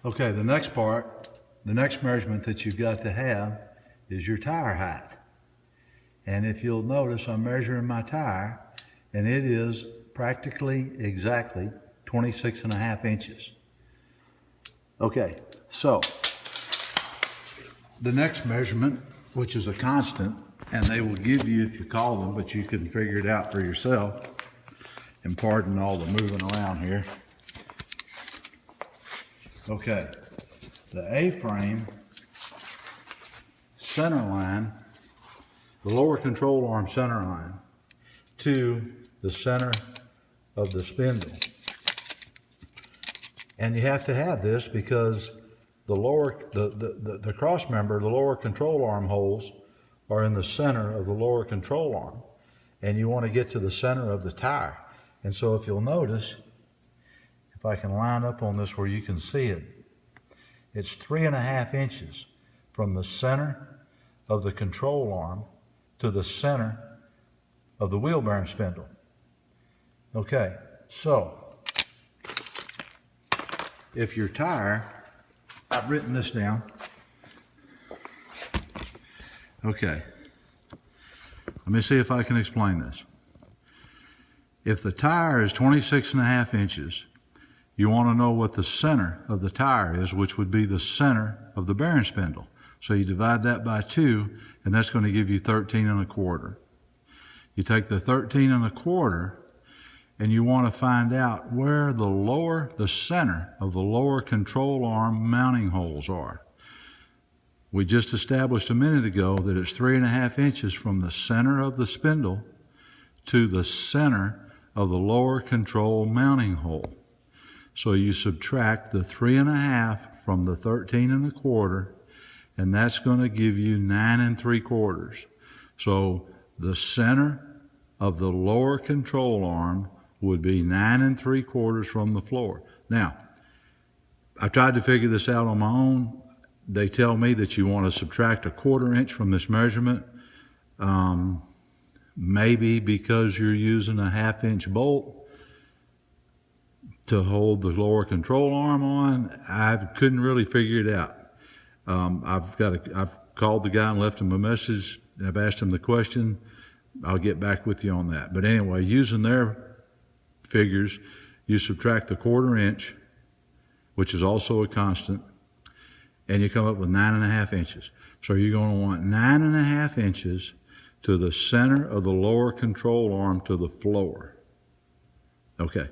Okay, the next part, the next measurement that you've got to have is your tire height. And if you'll notice, I'm measuring my tire, and it is practically exactly 26.5 inches. Okay, so the next measurement, which is a constant, and they will give you if you call them, but you can figure it out for yourself. And pardon all the moving around here. Okay, the A-frame center line, the lower control arm center line to the center of the spindle. And you have to have this because the cross member, the lower control arm holes are in the center of the lower control arm. And you want to get to the center of the tire. And so if you'll notice, if I can line up on this where you can see it, it's 3.5 inches from the center of the control arm to the center of the wheel bearing spindle. Okay, so if your tire, I've written this down. Okay, let me see if I can explain this. If the tire is 26.5 inches, you want to know what the center of the tire is, which would be the center of the bearing spindle. So you divide that by 2, and that's going to give you 13.25. You take the 13.25, and you want to find out where the center of the lower control arm mounting holes are. We just established a minute ago that it's 3.5 inches from the center of the spindle to the center of the lower control mounting hole. So you subtract the 3.5 from the 13.25, and that's going to give you 9.75. So the center of the lower control arm would be 9.75 from the floor. Now, I tried to figure this out on my own. They tell me that you want to subtract 1/4 inch from this measurement. Maybe because you're using a 1/2 inch bolt to hold the lower control arm on. I couldn't really figure it out. I've called the guy and left him a message. I've asked him the question. I'll get back with you on that. But anyway, using their figures, you subtract the 1/4 inch, which is also a constant, and you come up with 9.5 inches. So you're going to want 9.5 inches to the center of the lower control arm to the floor. Okay.